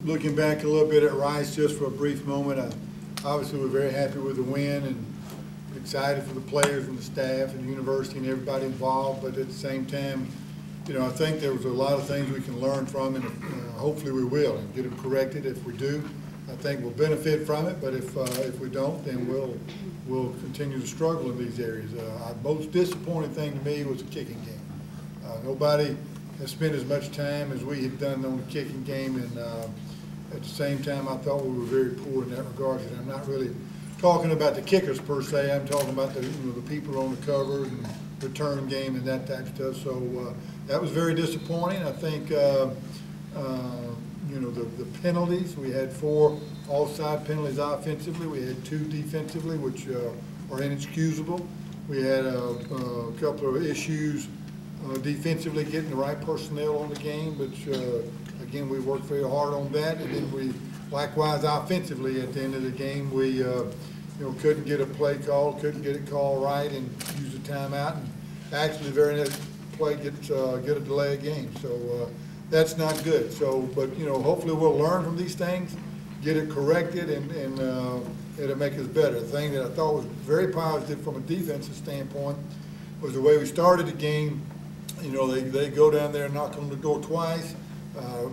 looking back a little bit at Rice just for a brief moment, obviously we're very happy with the win and excited for the players and the staff and the university and everybody involved. But at the same time, I think there was a lot of things we can learn from, and hopefully we will and get them corrected. If we do, I think we'll benefit from it. But if we don't, then we'll continue to struggle in these areas. The most disappointing thing to me was the kicking game. Nobody has spent as much time as we had done on the kicking game, and at the same time, I thought we were very poor in that regard. And I'm not really talking about the kickers per se. I'm talking about the people on the covers and return game and that type of stuff. So that was very disappointing. I think the penalties. We had 4 offside penalties offensively. We had 2 defensively, which are inexcusable. We had a couple of issues defensively, getting the right personnel on the game, which again, we worked very hard on that. And then we likewise offensively at the end of the game, we couldn't get a play call, couldn't get it called right, and use a timeout, and actually the very next play get a delay of game. So that's not good. So, but hopefully we'll learn from these things, get it corrected, and it'll make us better. The thing that I thought was very positive from a defensive standpoint was the way we started the game. They go down there and knock on the door twice.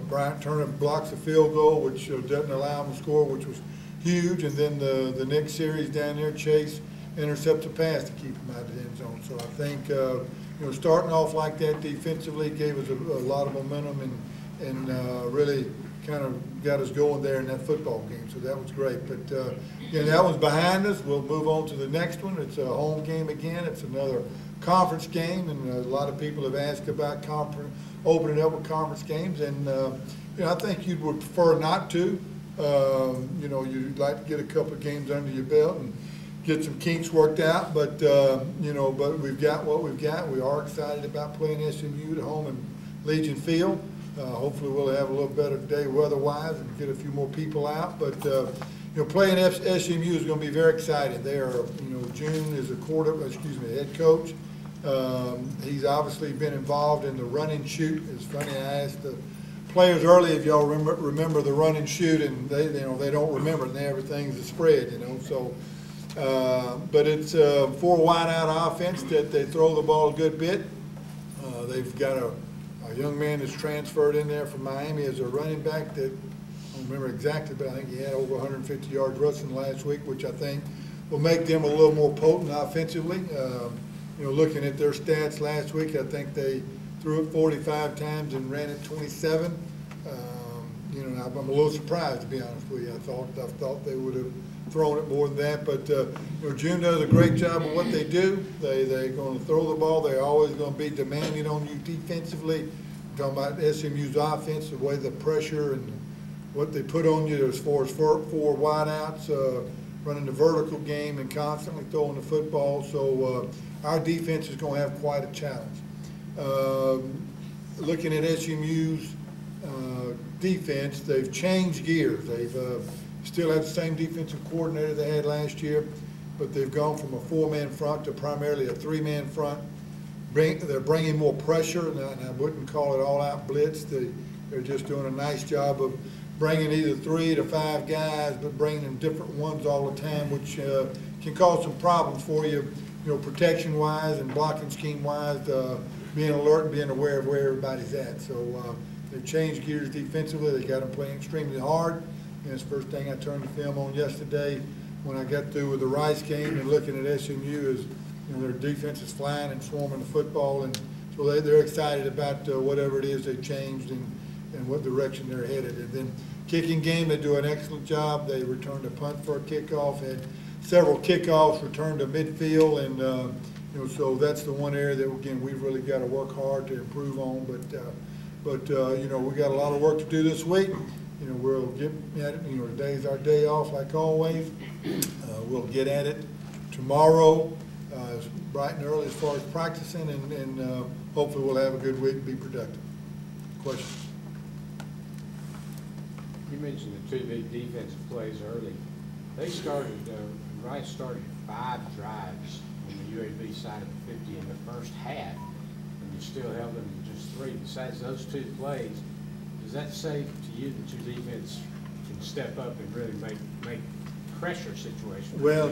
Bryant Turner blocks a field goal, which doesn't allow them to score, which was huge. And then the next series down there, Chase intercepts a pass to keep them out of the end zone. So I think starting off like that defensively gave us a lot of momentum and really kind of got us going there in that football game. So that was great. But that one's behind us. We'll move on to the next one. It's a home game again. It's another conference game, and a lot of people have asked about opening up with conference games, and I think you would prefer not to. You'd like to get a couple of games under your belt and get some kinks worked out, but but we've got what we've got. We are excited about playing SMU at home in Legion Field. Hopefully we'll have a little better day weather-wise and get a few more people out, but playing SMU is going to be very exciting. They are, June is head coach. He's obviously been involved in the run and shoot. It's funny, I asked the players early if y'all remember the run and shoot, and they don't remember, and everything's a spread, So, but it's 4 wide out offense that they throw the ball a good bit. They've got a young man that's transferred in there from Miami as a running back that I don't remember exactly, but I think he had over 150 yards rushing last week, which I think will make them a little more potent offensively. Looking at their stats last week, I think they threw it 45 times and ran it 27. I'm a little surprised, to be honest with you. I thought they would have thrown it more than that, but June does a great job of what they do. They're going to throw the ball. They're always going to be demanding on you defensively. I'm talking about SMU's offense, the way the pressure and what they put on you as far as 4 wideouts, running the vertical game and constantly throwing the football. So our defense is going to have quite a challenge. Looking at SMU's defense, they've changed gears. They've still have the same defensive coordinator they had last year, but they've gone from a 4-man front to primarily a 3-man front. They're bringing more pressure, and I wouldn't call it all-out blitz. They're just doing a nice job of bringing either 3 to 5 guys, but bringing in different ones all the time, which can cause some problems for you, protection-wise and blocking scheme-wise, being alert and being aware of where everybody's at. So they've changed gears defensively. They got them playing extremely hard. And it's the first thing I turned the film on yesterday when I got through with the Rice game and looking at SMU is, their defense is flying and swarming the football, and so they're excited about whatever it is they changed and what direction they're headed. And then kicking game, they do an excellent job. They returned a punt for a kickoff, had several kickoffs, returned to midfield, and so that's the one area that again we've really got to work hard to improve on. But we got a lot of work to do this week. We'll get at it. Today's our day off, like always. We'll get at it tomorrow, bright and early as far as practicing, and hopefully we'll have a good week and be productive. Questions? You mentioned the 2 big defensive plays early. They started, Rice started 5 drives on the UAB side of the 50 in the first half, and you still held them to just 3. Besides those 2 plays, does does that say to you that your defense can step up and really make pressure situations? Well,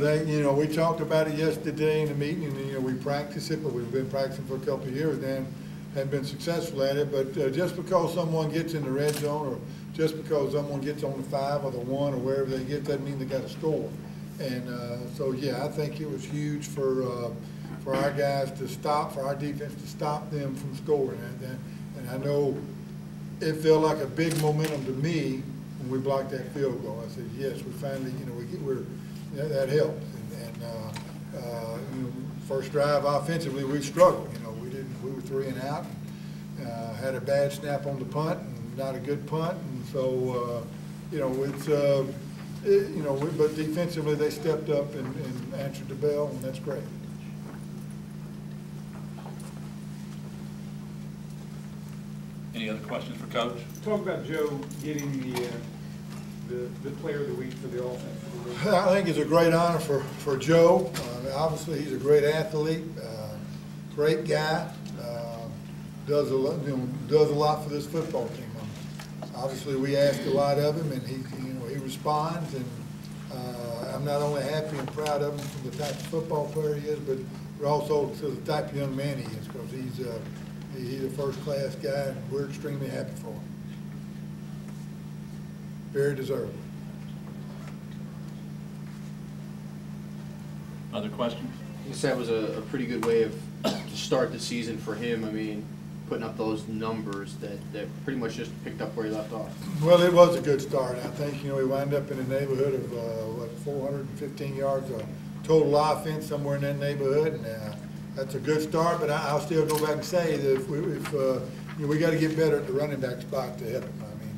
we talked about it yesterday in the meeting, and, we practice it, but we've been practicing for a couple of years now and haven't been successful at it. But just because someone gets in the red zone, or just because someone gets on the 5 or the 1 or wherever they get, doesn't mean they got to score. And so, yeah, I think it was huge for our guys to stop, for our defense to stop them from scoring. And I know it felt like a big momentum to me when we blocked that field goal. I said, yes, we finally, that helped. And first drive offensively, we struggled. We were 3 and out. Had a bad snap on the punt, and not a good punt, and so but defensively they stepped up and answered the bell, and that's great. Any other questions for Coach? Talk about Joe getting the player of the week for the offense. I think it's a great honor for Joe. Obviously, he's a great athlete, great guy. Does a lot for this football team. Obviously, we ask a lot of him, and he responds. And I'm not only happy and proud of him for the type of football player he is, but we're also the type of young man he is, because he's a first-class guy, and we're extremely happy for him. Very deserving. Other questions? I guess that was a pretty good way to start the season for him. I mean, putting up those numbers that pretty much just picked up where he left off. Well, it was a good start. I think, he wound up in the neighborhood of 415 yards of total offense, somewhere in that neighborhood, and that's a good start. But I'll still go back and say that if we got to get better at the running back spot to help him. I mean,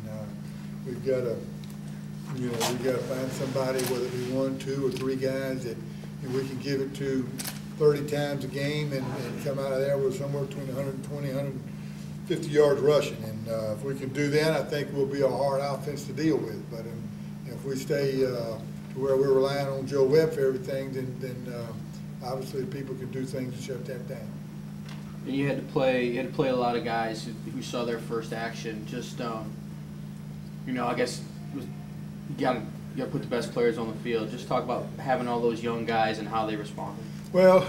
we've got to find somebody, whether it be 1, 2, or 3 guys that we can give it to 30 times a game and come out of there with somewhere between 120, 150 yards rushing. And if we can do that, I think we'll be a hard offense to deal with. But if we stay to where we're relying on Joe Webb for everything, then obviously people can do things to shut that down. And you had to play a lot of guys who saw their first action. Just I guess you got to put the best players on the field. Just talk about having all those young guys and how they responded. Well,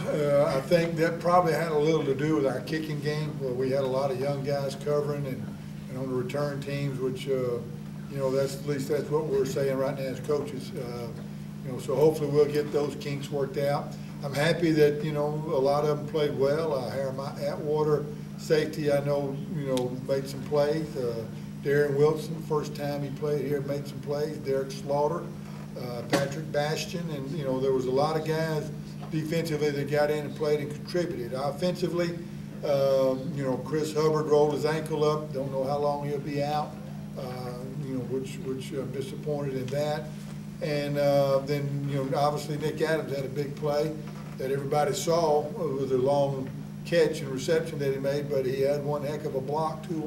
I think that probably had a little to do with our kicking game, where we had a lot of young guys covering and on the return teams, which at least that's what we're saying right now as coaches. So hopefully we'll get those kinks worked out. I'm happy that a lot of them played well. Harry Atwater, safety, I know made some plays. Darren Wilson, first time he played here, made some plays. Derek Slaughter, Patrick Bastian, and there was a lot of guys defensively that got in and played and contributed. Offensively, Chris Hubbard rolled his ankle up. Don't know how long he'll be out. Which I'm disappointed in that. And then obviously Nick Adams had a big play that everybody saw with a long catch and reception that he made, but he had one heck of a block too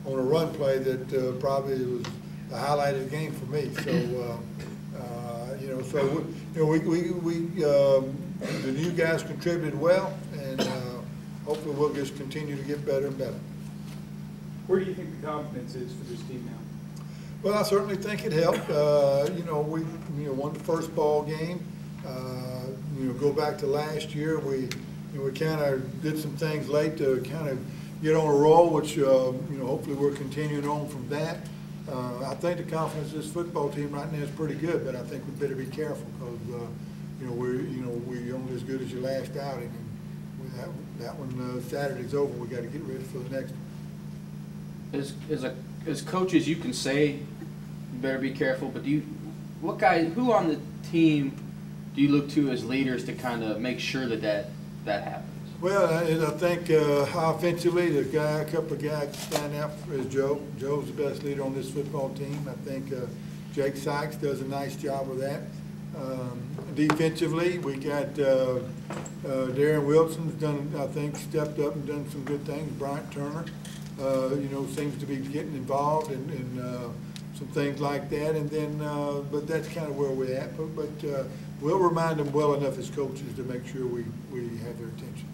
on a run play that probably was the highlight of the game for me. So the new guys contributed well, and hopefully we'll just continue to get better and better. Where do you think the confidence is for this team now? Well, I certainly think it helped. We won the first ball game. Go back to last year, we kind of did some things late to kind of get on a roll, which hopefully we're continuing on from that. I think the confidence of this football team right now is pretty good, but I think we better be careful because we're only as good as your last outing, and that one Saturday's over. We got to get ready for the next one. As coaches, you can say you better be careful, but who on the team do you look to as leaders to kind of make sure that happens? Well, I think offensively, a couple of guys stand out is Joe. Joe's the best leader on this football team. I think Jake Sykes does a nice job with that. Defensively, we got Darren Wilson's done, I think, stepped up and done some good things. Bryant Turner, seems to be getting involved in some things like that. And then, but that's kind of where we're at. But we'll remind them well enough as coaches to make sure we have their attention.